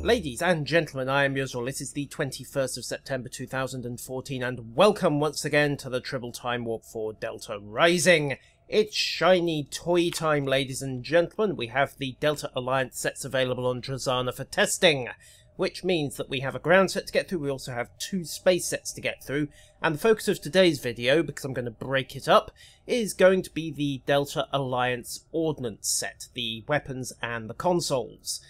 Ladies and gentlemen, I am Yuzral. It is the 21st of September 2014 and welcome once again to the Tribble Timewarp for Delta Rising. It's shiny toy time, ladies and gentlemen. We have the Delta Alliance sets available on Drazana for testing, which means that we have a ground set to get through. We also have 2 space sets to get through, and the focus of today's video, because I'm going to break it up, is going to be the Delta Alliance Ordnance set, the weapons and the consoles.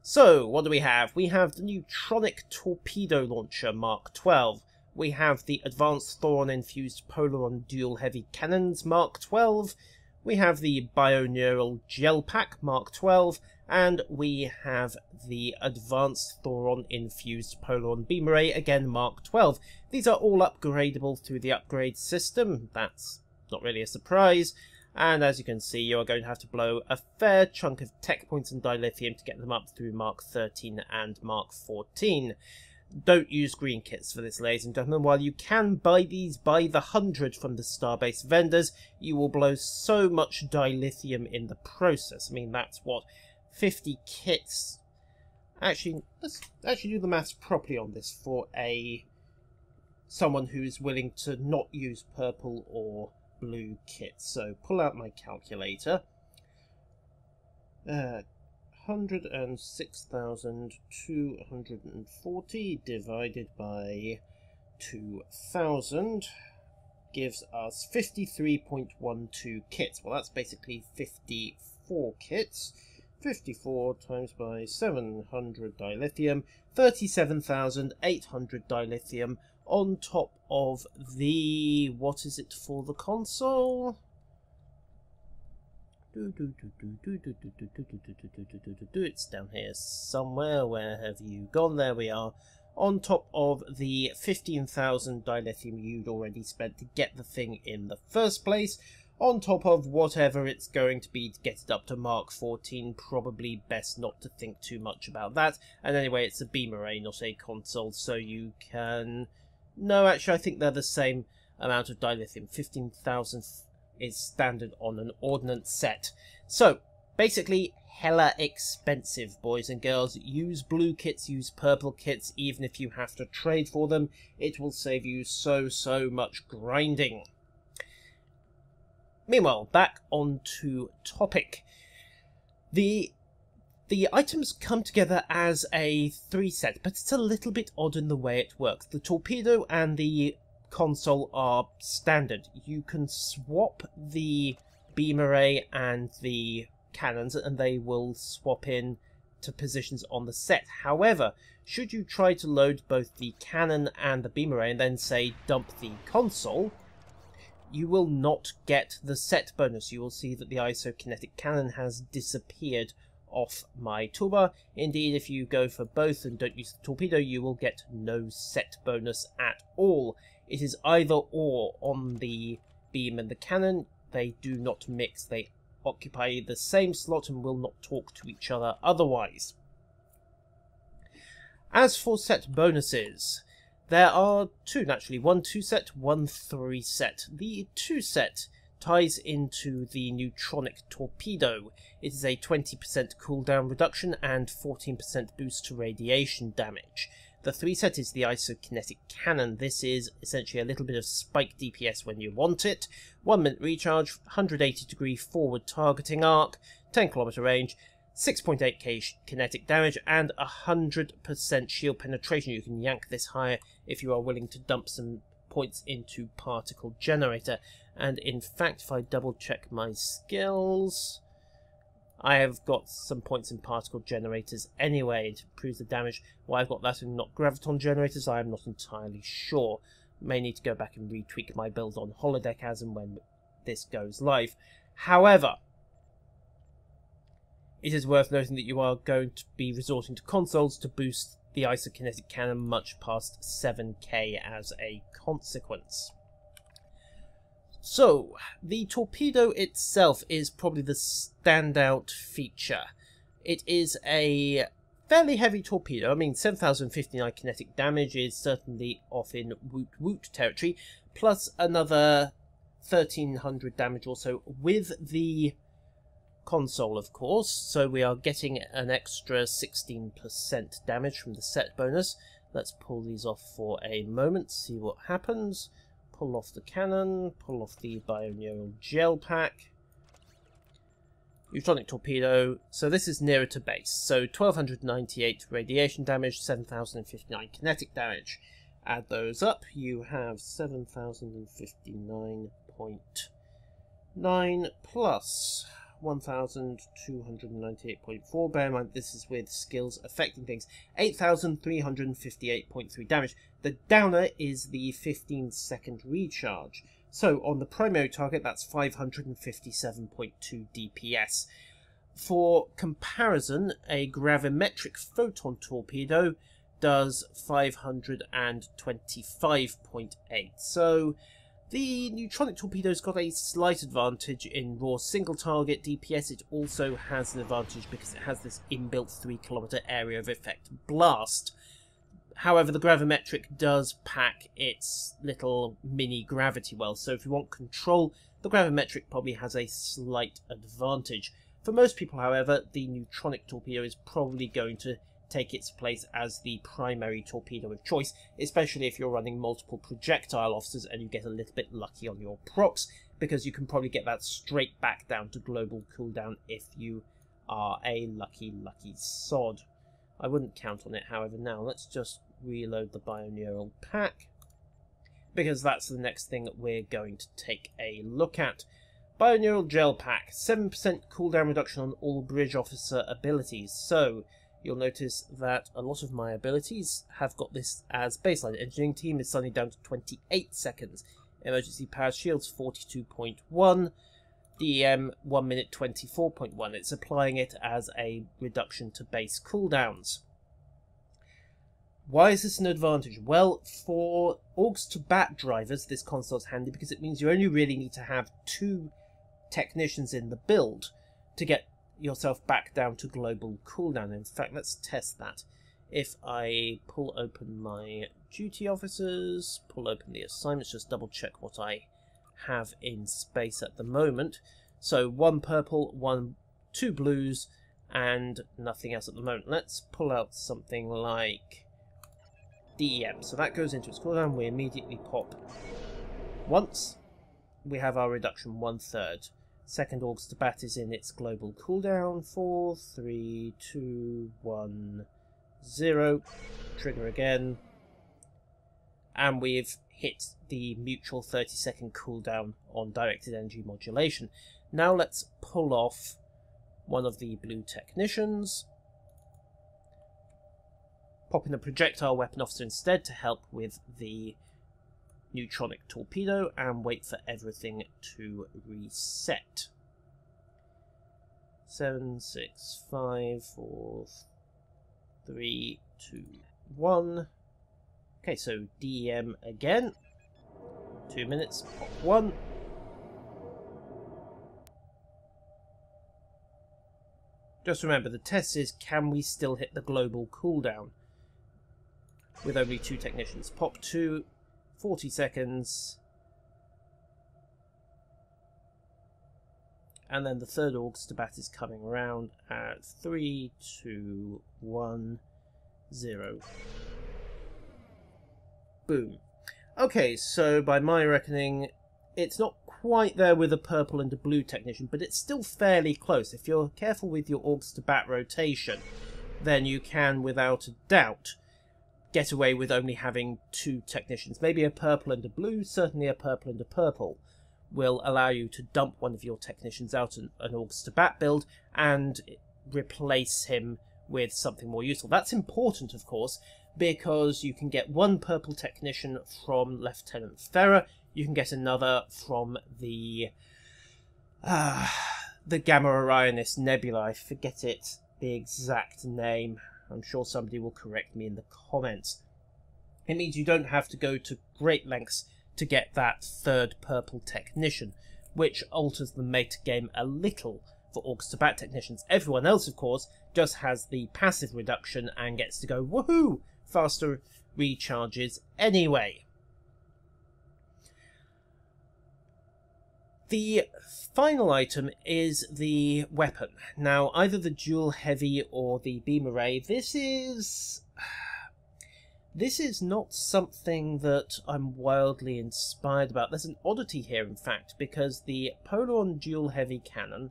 So, what do we have? We have the Neutronic Torpedo Launcher Mark 12. We have the Advanced Thoron-infused Polaron Dual Heavy Cannons Mark 12. We have the Bioneural Gel Pack Mark 12. And we have the Advanced Thoron-infused Polaron Beam Array, again Mark 12. These are all upgradable through the upgrade system. That's not really a surprise. And as you can see, you are going to have to blow a fair chunk of tech points and dilithium to get them up through Mark 13 and Mark 14. Don't use green kits for this, ladies and gentlemen. While you can buy these by the 100 from the Starbase vendors, you will blow so much dilithium in the process. I mean, that's what, 50 kits? Actually, let's actually do the maths properly on this for someone who is willing to not use purple or blue kits. So pull out my calculator. 106,240 divided by 2,000 gives us 53.12 kits. Well, that's basically 54 kits. 54 times by 700 dilithium, 37,800 dilithium on top of the, what is it for the console? It's down here somewhere. Where have you gone? There we are. On top of the 15,000 dilithium you'd already spent to get the thing in the first place. On top of whatever it's going to be to get it up to Mark 14, probably best not to think too much about that. And anyway, it's a beam array, not a console, so you can... No, actually, I think they're the same amount of dilithium. 15,000 is standard on an Ordnance set. So, basically, hella expensive, boys and girls. Use blue kits, use purple kits, even if you have to trade for them. It will save you so much grinding. Meanwhile, back onto topic. The items come together as a 3 set, but it's a little bit odd in the way it works. The torpedo and the console are standard. You can swap the beam array and the cannons, and they will swap in to positions on the set. However, should you try to load both the cannon and the beam array and then, say, dump the console, you will not get the set bonus. You will see that the isokinetic cannon has disappeared off my toolbar. Indeed, if you go for both and don't use the torpedo, you will get no set bonus at all. It is either or on the beam and the cannon. They do not mix. They occupy the same slot and will not talk to each other otherwise. As for set bonuses, there are 2 naturally. 1 2 set, 1 3 set. The 2 set ties into the Neutronic Torpedo. It is a 20% cooldown reduction and 14% boost to radiation damage. The 3 set is the isokinetic cannon. This is essentially a little bit of spike DPS when you want it. 1 minute recharge, 180 degree forward targeting arc, 10 km range, 6.8k kinetic damage, and 100% shield penetration. You can yank this higher if you are willing to dump some points into particle generator. And in fact, if I double check my skills, I have got some points in particle generators anyway to improve the damage. Why I've got that and not graviton generators, I am not entirely sure. May need to go back and retweak my build on holodeck as and when this goes live. However, it is worth noting that you are going to be resorting to consoles to boost the isokinetic cannon much past 7k as a consequence. So, the torpedo itself is probably the standout feature. It is a fairly heavy torpedo. I mean, 7,059 kinetic damage is certainly off in woot woot territory, plus another 1,300 damage or so with the console, of course, so we are getting an extra 16% damage from the set bonus. Let's pull these off for a moment, see what happens. Pull off the cannon, pull off the bioneural gel pack. Neutronic torpedo, so this is nearer to base. So 1298 radiation damage, 7059 kinetic damage. Add those up, you have 7059.9 plus 1298.4. Bear in mind this is with skills affecting things. 8358.3 damage. The downer is the 15-second recharge. So on the primary target, that's 557.2 DPS. For comparison, a gravimetric photon torpedo does 525.8. So the neutronic torpedo's got a slight advantage in raw single target DPS. It also has an advantage because it has this inbuilt 3-kilometer area of effect blast. However, the gravimetric does pack its little mini gravity well, so if you want control, the gravimetric probably has a slight advantage. For most people, however, the neutronic torpedo is probably going to take its place as the primary torpedo of choice, especially if you're running multiple projectile officers and you get a little bit lucky on your procs, because you can probably get that straight back down to global cooldown if you are a lucky sod. I wouldn't count on it, however. Now let's just reload the bioneural pack, because that's the next thing we're going to take a look at. Bioneural gel pack, 7% cooldown reduction on all bridge officer abilities. So you'll notice that a lot of my abilities have got this as baseline. Engineering team is suddenly down to 28 seconds. Emergency power shields 42.1. DEM 1 minute 24.1. It's applying it as a reduction to base cooldowns. Why is this an advantage? Well, for Orgs to Bat drivers, this console's handy because it means you only really need to have 2 technicians in the build to get yourself back down to global cooldown. In fact, let's test that. If I pull open my duty officers, pull open the assignments, just double check what I have in space at the moment. So 1 purple, 2 blues, and nothing else at the moment. Let's pull out something like DEM. So that goes into its cooldown. We immediately pop once. We have our reduction 1/3. Second Orgs to Bat is in its global cooldown. 4, 3, 2, 1, 0. Trigger again. And we've hit the mutual 30-second cooldown on directed energy modulation. Now let's pull off one of the blue technicians. Pop in a projectile weapon officer instead to help with the neutronic torpedo, and wait for everything to reset. 7, 6, 5, 4, 3, 2, 1. Okay, so DEM again. 2 minutes, pop 1. Just remember, the test is, can we still hit the global cooldown with only 2 technicians? Pop 2, 40 seconds. And then the third Orgs to Bat is coming around at 3, 2, 1, 0. Boom. Okay, so by my reckoning, it's not quite there with a purple and a blue technician, but it's still fairly close. If you're careful with your Orgs to Bat rotation, then you can, without a doubt, get away with only having 2 technicians. Maybe a purple and a blue, certainly a purple and a purple, will allow you to dump one of your technicians out an Orgs to Bat build and replace him with something more useful. That's important, of course, because you can get 1 purple technician from Lieutenant Ferrer. You can get another from the Gamma Orionis Nebula. I forget the exact name. I'm sure somebody will correct me in the comments. It means you don't have to go to great lengths to get that 3rd purple technician, which alters the meta game a little for Orgs to Bat technicians. Everyone else, of course, just has the passive reduction and gets to go, woohoo, faster recharges anyway. The final item is the weapon. Now, either the dual heavy or the beam array. This is not something that I'm wildly inspired about. There's an oddity here, in fact, because the polaron dual heavy cannon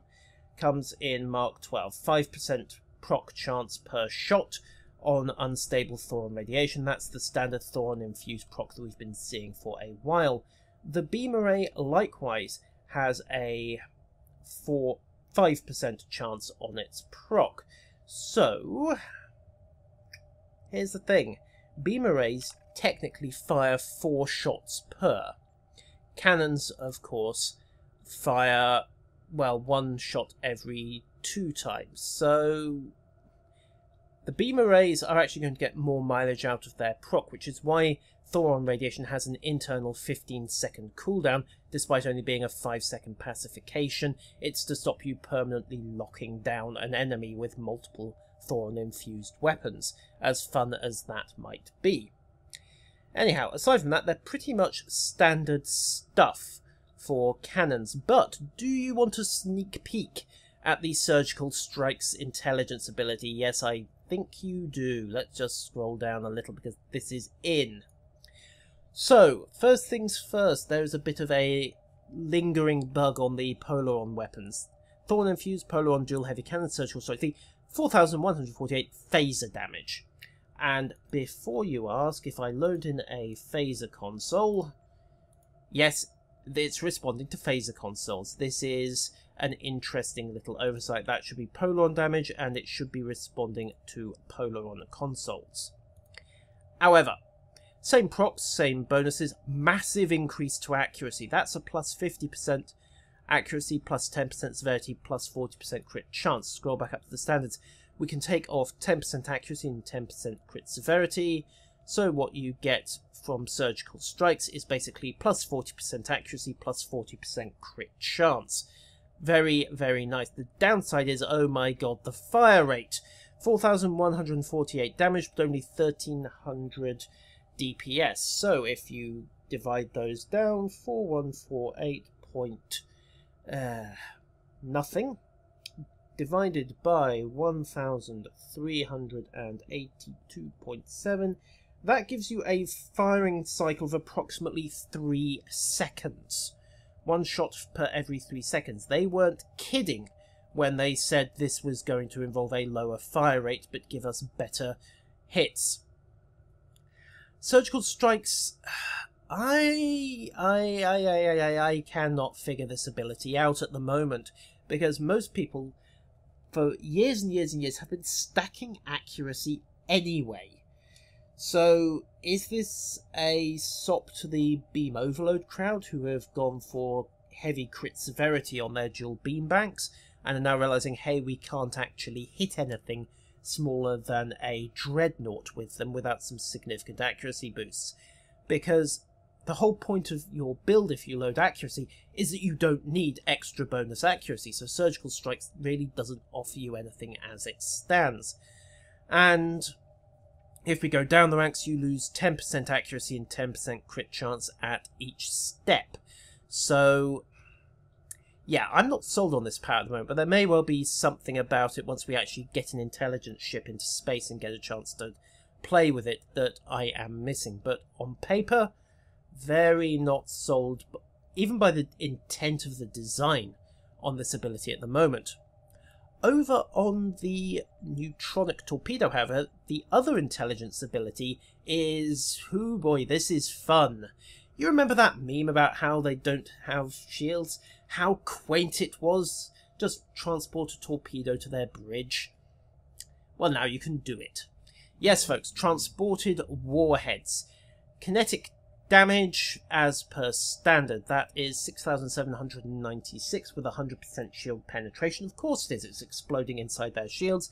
comes in Mark 12, 5% proc chance per shot on unstable thoron radiation. That's the standard thoron infused proc that we've been seeing for a while. The beam array likewise has a 5% chance on its proc. So here's the thing. Beam arrays technically fire 4 shots per. Cannons, of course, fire, well, 1 shot every 2 times. So the beam arrays are actually going to get more mileage out of their proc, which is why thoron radiation has an internal 15-second cooldown, despite only being a 5-second pacification. It's to stop you permanently locking down an enemy with multiple thoron-infused weapons, as fun as that might be. Anyhow, aside from that, they're pretty much standard stuff for cannons, but do you want a sneak peek at the Surgical Strike's intelligence ability? Yes, I think you do. Let's just scroll down a little because this is in. So, first things first, there's a bit of a lingering bug on the polaron weapons. Thoron-infused polaron dual heavy cannon Surgical Strike, the 4,148 phaser damage. And before you ask, if I load in a phaser console, yes, it's responding to phaser consoles. This is an interesting little oversight. That should be polaron damage, and it should be responding to polaron consoles. However, same procs, same bonuses, massive increase to accuracy. That's a plus 50% accuracy, plus 10% severity, plus 40% crit chance. Scroll back up to the standards. We can take off 10% accuracy and 10% crit severity. So what you get from Surgical Strikes is basically plus 40% accuracy, plus 40% crit chance. Very, very nice. The downside is, oh my god, the fire rate. 4,148 damage, but only 1,300 DPS. So if you divide those down, 4148 point nothing divided by 1,382.7, that gives you a firing cycle of approximately 3 seconds. 1 shot per every 3 seconds. They weren't kidding when they said this was going to involve a lower fire rate but give us better hits. Surgical Strikes, I cannot figure this ability out at the moment, because most people for years and years and years have been stacking accuracy anyway. So is this a sop to the beam overload crowd who have gone for heavy crit severity on their dual beam banks and are now realizing, hey, we can't actually hit anything smaller than a dreadnought with them without some significant accuracy boosts? Because the whole point of your build, if you load accuracy, is that you don't need extra bonus accuracy, so Surgical Strikes really doesn't offer you anything as it stands. And if we go down the ranks, you lose 10% accuracy and 10% crit chance at each step. So yeah, I'm not sold on this power at the moment, but there may well be something about it once we actually get an intelligence ship into space and get a chance to play with it that I am missing. But on paper, very not sold, even by the intent of the design on this ability at the moment. Over on the neutronic torpedo, however, the other intelligence ability is, oh boy, this is fun. You remember that meme about how they don't have shields? How quaint it was? Just transport a torpedo to their bridge. Well, now you can do it. Yes, folks, transported warheads. Kinetic damage as per standard, that is 6,796 with 100% shield penetration. Of course it is, it's exploding inside their shields.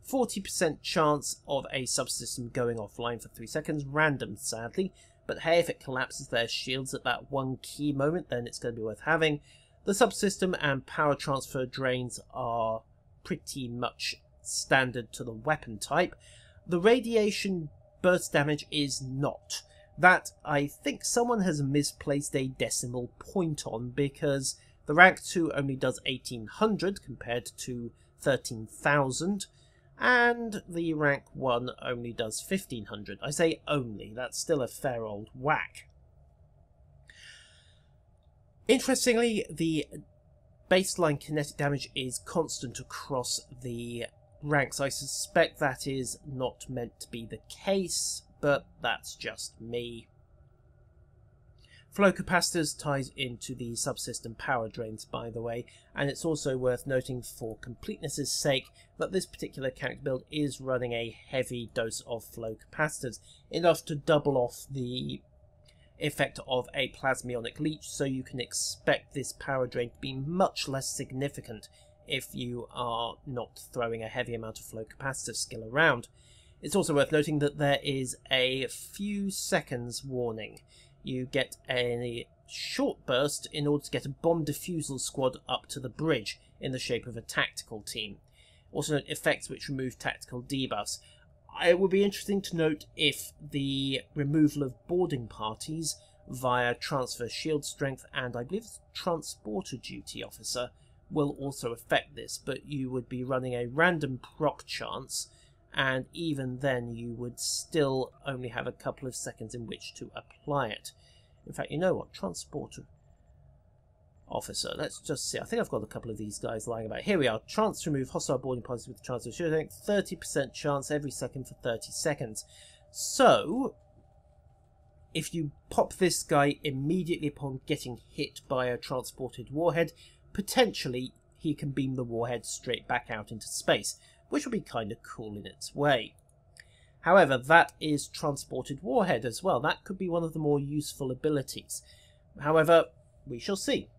40% chance of a subsystem going offline for 3 seconds, random sadly, but hey, if it collapses their shields at that one key moment, then it's going to be worth having. The subsystem and power transfer drains are pretty much standard to the weapon type. The radiation burst damage is not. That, I think someone has misplaced a decimal point on, because The rank 2 only does 1800 compared to 13,000, and the rank 1 only does 1500. I say only, that's still a fair old whack. Interestingly, the baseline kinetic damage is constant across the ranks. I suspect that is not meant to be the case, but that's just me. Flow capacitors ties into the subsystem power drains, by the way, and it's also worth noting for completeness' sake that this particular character build is running a heavy dose of flow capacitors, enough to double off the effect of a plasmionic leech, so you can expect this power drain to be much less significant if you are not throwing a heavy amount of flow capacitor skill around. It's also worth noting that there is a few seconds warning. You get a short burst in order to get a bomb defusal squad up to the bridge in the shape of a tactical team. Also note effects which remove tactical debuffs. It would be interesting to note if the removal of boarding parties via transfer shield strength and I believe transporter duty officer will also affect this, but you would be running a random proc chance, and even then you would still only have a couple of seconds in which to apply it. In fact, you know what? Transporter officer. Let's just see. I think I've got a couple of these guys lying about. Here we are. Chance to remove hostile boarding parties with transfer shield strength. 30% chance every second for 30 seconds. So, if you pop this guy immediately upon getting hit by a transported warhead, potentially he can beam the warhead straight back out into space, which will be kind of cool in its way. However, that is transported warhead as well. That could be one of the more useful abilities. However, we shall see.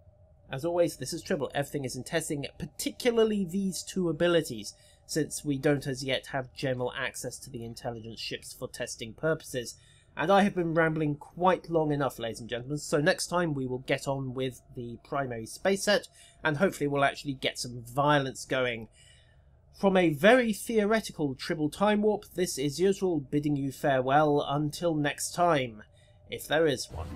As always, this is Tribble. Everything is in testing, particularly these two abilities, since we don't as yet have general access to the intelligence ships for testing purposes. And I have been rambling quite long enough, ladies and gentlemen, so next time we will get on with the primary space set, and hopefully we'll actually get some violence going. From a very theoretical Tribble Timewarp, this is usual bidding you farewell until next time, if there is one.